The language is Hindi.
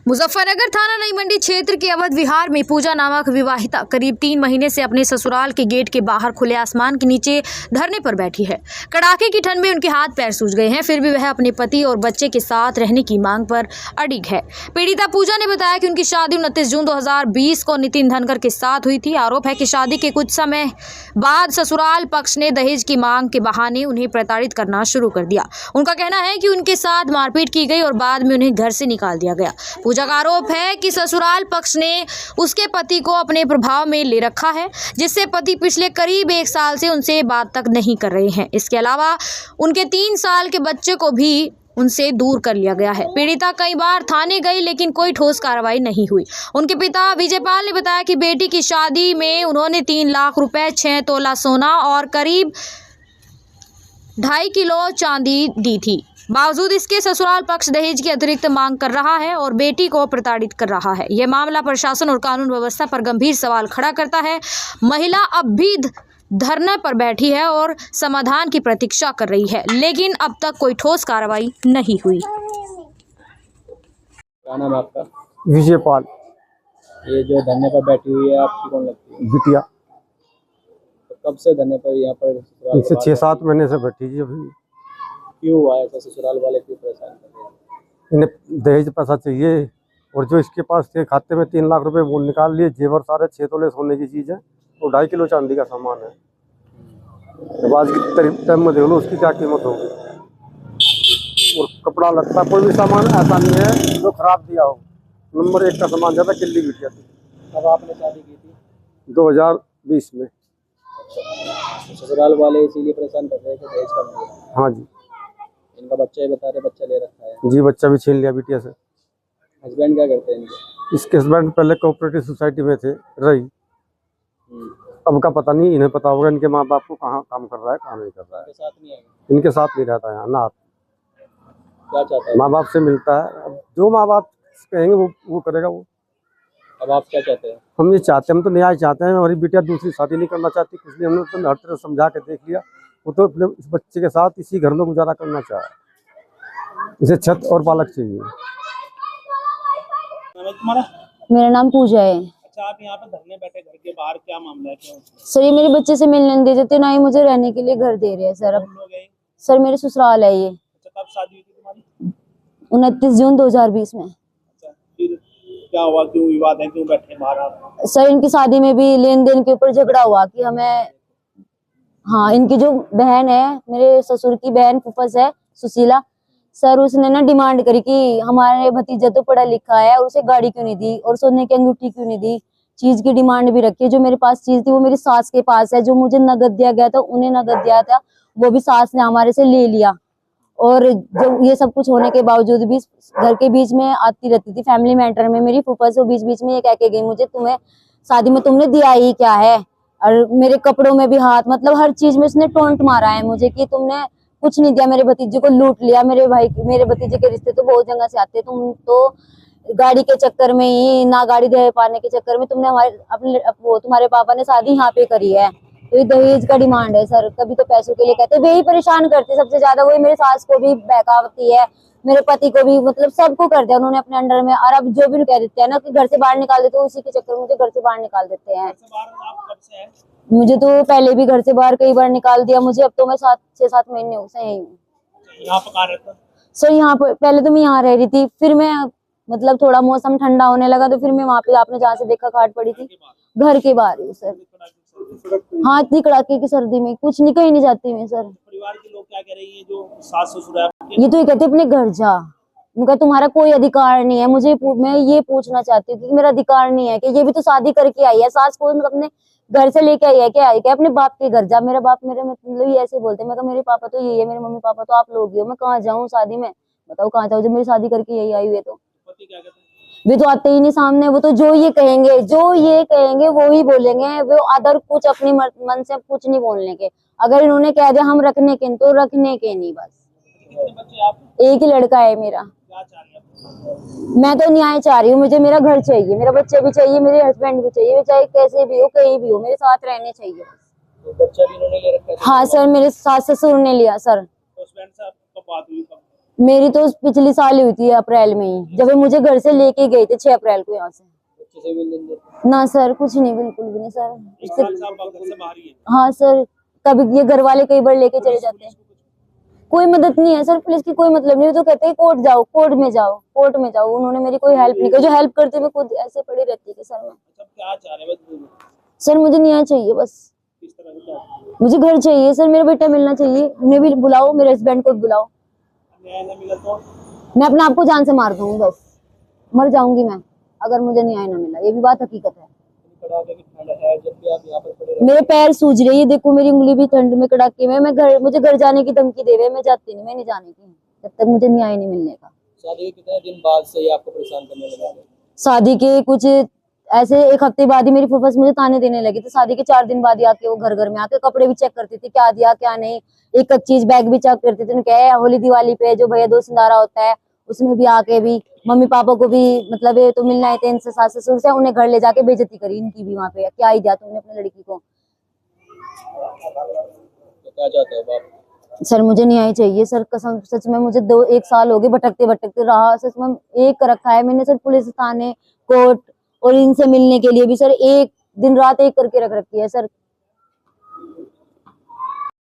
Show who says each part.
Speaker 1: मुजफ्फरनगर थाना नई मंडी क्षेत्र के अवध विहार में पूजा नामक विवाहिता करीब 3 महीने से अपने ससुराल के गेट के बाहर खुले आसमान के नीचे धरने पर बैठी है। कड़ाके की ठंड में उनके हाथ पैर सूज गए हैं, फिर भी वह अपने पति और बच्चे के साथ रहने की मांग पर अडिग है। पीड़िता पूजा ने बताया कि उनकी शादी 29 जून 2020 को नितिन धनकर के साथ हुई थी। आरोप है कि शादी के कुछ समय बाद ससुराल पक्ष ने दहेज की मांग के बहाने उन्हें प्रताड़ित करना शुरू कर दिया। उनका कहना है कि उनके साथ मारपीट की गई और बाद में उन्हें घर से निकाल दिया गया। पूजा का आरोप है कि ससुराल पक्ष ने उसके पति को अपने प्रभाव में ले रखा है, जिससे पति पिछले करीब 1 साल से उनसे बात तक नहीं कर रहे हैं। इसके अलावा उनके 3 साल के बच्चे को भी उनसे दूर कर लिया गया है। पीड़िता कई बार थाने गई लेकिन कोई ठोस कार्रवाई नहीं हुई। उनके पिता विजयपाल ने बताया कि बेटी की शादी में उन्होंने 3 लाख रुपए, 6 तोला सोना और करीब 2.5 किलो चांदी दी थी। बावजूद इसके ससुराल पक्ष दहेज की अतिरिक्त मांग कर रहा है और बेटी को प्रताड़ित कर रहा है। यह मामला प्रशासन और कानून व्यवस्था पर गंभीर सवाल खड़ा करता है। महिला अब भी धरने पर बैठी है और समाधान की प्रतीक्षा कर रही है, लेकिन अब तक कोई ठोस कार्रवाई नहीं हुई।
Speaker 2: क्या नाम है आपका?
Speaker 3: विजयपाल।
Speaker 2: ये जो धरने पर बैठी हुई है आपकी कौन लगती है?
Speaker 3: बिटिया।
Speaker 2: तो कब से धरने पर यहाँ पर ससुराल
Speaker 3: इनसे
Speaker 2: वाले-
Speaker 3: 6-7 महीने से बैठी जी। अभी
Speaker 2: क्यों हुआ ऐसा? ससुराल वाले क्यों परेशान कर रहे हैं?
Speaker 3: इन्हें दहेज पैसा चाहिए और जो इसके पास थे खाते में 3 लाख रुपए वो निकाल लिए। जेवर सारे 6 तोले सोने की चीज़ है और 2.5 किलो चांदी का सामान है। जब आज की टाइम में देख लो उसकी क्या कीमत होगी। और कपड़ा लगता कोई भी सामान ऐसा नहीं है जो खराब दिया हो। नंबर 1 का सामान ज़्यादा किल्ली बिटिया थी।
Speaker 2: कब आपने शादी की थी?
Speaker 3: 2020 में।
Speaker 2: ससुराल वाले इसीलिए परेशान कर रहे हैं कि दहेज कम नहीं है।
Speaker 3: हाँ जी।
Speaker 2: इनका बच्चा ही बता रहे बच्चा ले रखा है।
Speaker 3: जी, बच्चा भी छीन लिया बिटिया से।
Speaker 2: हस्बैंड क्या करते हैं इनके?
Speaker 3: इसके हस्बैंड पहले कोऑपरेटिव सोसाइटी में थे रही। अब का पता नहीं, इन्हें पता होगा इनके माँ बाप को कहाँ काम कर रहा है कहाँ नहीं कर रहा है।
Speaker 2: इनके साथ नहीं है?
Speaker 3: इनके साथ नहीं रहता है यहाँ ना।
Speaker 2: क्या चाहता है?
Speaker 3: माँ बाप से मिलता है। अब जो माँ बाप कहेंगे वो करेगा वो।
Speaker 2: अब आप क्या चाहते हैं?
Speaker 3: हम ये चाहते हैं, हम तो न्याय चाहते हैं। हमारी बेटिया दूसरी शादी नहीं करना चाहती, इसलिए हमने तो हर तरह समझा के देख लिया। वो तो अपने इस बच्चे के साथ इसी घर में गुजारा करना चाह रहा है। इसे छत और पालक चाहिए।
Speaker 2: तुम्हारा?
Speaker 4: मेरा नाम पूजा है।
Speaker 2: अच्छा, आप यहाँ पे धरने बैठे घर के बाहर, क्या मामला है? क्यों?
Speaker 4: सर ये मेरे बच्चे से मिलने नहीं दे देते, ना ही मुझे रहने के लिए घर दे रहे हैं सर। अब
Speaker 2: कौन लोग हैं?
Speaker 4: सर मेरे ससुराल है ये।
Speaker 2: अच्छा, कब शादी हुई थी तुम्हारी?
Speaker 4: 29 जून 2020 में।
Speaker 2: अच्छा, फिर क्या हुआ? क्यों विवाद है? क्यों बैठे बाहर आप?
Speaker 4: सर इनकी शादी में भी लेन देन के ऊपर झगड़ा हुआ कि हमें, हाँ इनकी जो बहन है, मेरे ससुर की बहन फुफस है सुशीला सर, उसने ना डिमांड करी कि हमारे भतीजा तो पढ़ा लिखा है और उसे गाड़ी क्यों नहीं दी और सोने की अंगूठी क्यों नहीं दी। चीज की डिमांड भी रखी है। जो मेरे पास चीज थी वो मेरी सास के पास है। जो मुझे नगद दिया गया था, उन्हें नगद दिया था, वो भी सास ने हमारे से ले लिया। और जब ये सब कुछ होने के बावजूद भी घर के बीच में आती रहती थी फैमिली मैटर में। मेरी फूफा से बीच बीच में ये कह के गई मुझे, तुम्हें शादी में तुमने दिया ही क्या है। और मेरे कपड़ों में भी हाथ, मतलब हर चीज में उसने टोंट मारा है मुझे कि तुमने कुछ नहीं दिया, मेरे भतीजे को लूट लिया। मेरे भतीजे के रिश्ते तो बहुत जगह से आते, तुम तो गाड़ी के चक्कर में ही, ना गाड़ी दे पाने के चक्कर में तुमने हमारे वो तुम्हारे पापा ने शादी यहाँ पे करी है। तो ये दहेज का डिमांड है सर। कभी तो पैसों के लिए कहते, वे ही परेशान करते सबसे ज्यादा। वही मेरे सास को भी बहकावती है, मेरे पति को भी, मतलब सबको कर दिया उन्होंने अपने अंडर में। और अब जो भी कह देते हैं ना कि घर से बाहर निकाल देते, उसी के चक्कर में मुझे घर से बाहर निकाल देते हैं। मुझे तो पहले भी घर से बाहर कई बार निकाल दिया मुझे। अब तो मैं 6-7 महीने से यही हूँ।
Speaker 2: यहाँ पर कहाँ रहता?
Speaker 4: सर यहाँ पर पहले तो मैं यहाँ रह रही थी, फिर मैं मतलब थोड़ा मौसम ठंडा होने लगा तो फिर मैं वहाँ पे, आपने जहाँ से देखा खाट पड़ी थी, घर के बाहर ही सर। हाँ, इतनी कड़ाके की सर्दी में कुछ नहीं, कहीं नहीं जाती मैं सर।
Speaker 2: परिवार के लोग क्या कह रही है जो सास ससुर है?
Speaker 4: ये तो ये कहते अपने घर जा, उनका तुम्हारा कोई अधिकार नहीं है। मैं ये पूछना चाहती हूँ कि मेरा अधिकार नहीं है कि ये भी तो शादी करके आई है, सास को अपने घर से लेके आई है क्या? आई क्या अपने बाप के घर जा। मेरा बाप मेरे मतलब ये ऐसे बोलते हैं। मैं कहा मेरे पापा तो यही है, मेरे मम्मी पापा तो आप लोग ही हो, मैं कहाँ जाऊँ शादी में? बताओ कहाँ जाऊँ जब मेरी शादी करके यही आई हुई है। तो
Speaker 2: पति क्या कहते हैं?
Speaker 4: वे तो आते ही नहीं सामने। वो तो जो ये कहेंगे वो ही बोलेंगे। वो अदर कुछ अपनी मन से कुछ नहीं बोलने के। अगर इन्होंने कह दिया हम रखने के, तो रखने के नहीं बस।
Speaker 2: कितने बच्चे आप?
Speaker 4: एक ही लड़का है मेरा।
Speaker 2: क्या चाह रही है?
Speaker 4: मैं तो न्याय चाह रही हूँ। मुझे मेरा घर चाहिए, मेरा बच्चे भी चाहिए, मेरे हस्बैंड भी चाहिए। चाहे कैसे भी हो, कहीं भी हो, मेरे साथ रहने चाहिए।
Speaker 2: तो बच्चा भी इन्होंने ले रखा है?
Speaker 4: हाँ सर, मेरे सास ससुर ने लिया सर।
Speaker 2: हस्बैंड से आपको बात हुई कब?
Speaker 4: मेरी तो पिछली साल ही हुई थी अप्रैल में ही, जब ये मुझे घर से लेके गए थे 6 अप्रैल को यहाँ से।
Speaker 2: बच्चे से भी लेन देन?
Speaker 4: ना सर, कुछ नहीं, बिल्कुल भी नहीं सर।
Speaker 2: एक साल से आप घर से बाहर ही हैं?
Speaker 4: हाँ सर, कभी ये घर वाले कई बार लेके चले जाते हैं। कोई मदद नहीं है सर, पुलिस की कोई मतलब नहीं। वो तो कहते हैं कोर्ट जाओ, कोर्ट में जाओ, कोर्ट में जाओ। उन्होंने मेरी कोई हेल्प नहीं की। जो हेल्प करते हुए खुद ऐसे पड़ी रहती है सर। मैं
Speaker 2: सब क्या चाह रहे हैं?
Speaker 4: सर मुझे न्याय चाहिए बस,
Speaker 2: किस तरह से चाहते हैं?
Speaker 4: मुझे घर चाहिए सर, मेरा बेटा मिलना चाहिए। उन्हें भी बुलाओ, मेरे हस्बैंड को भी बुलाओ।
Speaker 2: न्याय न मिला तो
Speaker 4: मैं अपने आप को जान से मार दूंगी, बस मर जाऊंगी मैं अगर मुझे न्याय ना मिला। ये भी बात हकीकत है।
Speaker 2: कड़ाके की ठंड है, जब भी आप यहाँ पर पड़े रहते
Speaker 4: मेरे पैर सूज रही है, देखो मेरी उंगली भी ठंड में कड़ाके में। मुझे घर जाने की धमकी दे रहे हैं, मैं जाती नहीं, मैं नहीं जाने की जब तक मुझे न्याय नहीं मिलने का।
Speaker 2: शादी के कितने दिन बाद से ये आपको परेशान करने लगे?
Speaker 4: शादी के कुछ ऐसे 1 हफ्ते बाद ही मेरी फुफस मुझे ताने देने लगी थी। शादी के 4 दिन बाद ही आके वो घर में आके कपड़े भी चेक करती थी, क्या दिया क्या नहीं। एक चीज बैग भी चेक करती थी। उन्होंने कहा होली दिवाली पे जो भैया दोस्त संधारा होता है उसमें भी आके भी मम्मी पापा को भी मतलब ये तो मिलना है थे इनसे, सास ससुर से। उन्हें घर ले जाके बेइज्जती करी इनकी भी। वहां पे क्या ही दिया तुमने अपनी लड़की को।
Speaker 2: तो क्या चाहते हो आप?
Speaker 4: सर मुझे न्याय चाहिए सर, कसम सच में। मुझे 1 साल हो गए भटकते भटकते रहा सच में। एक रखा है मैंने सर, पुलिस थाने, कोर्ट और इनसे मिलने के लिए भी सर। एक दिन रात एक करके रख रखी है सर।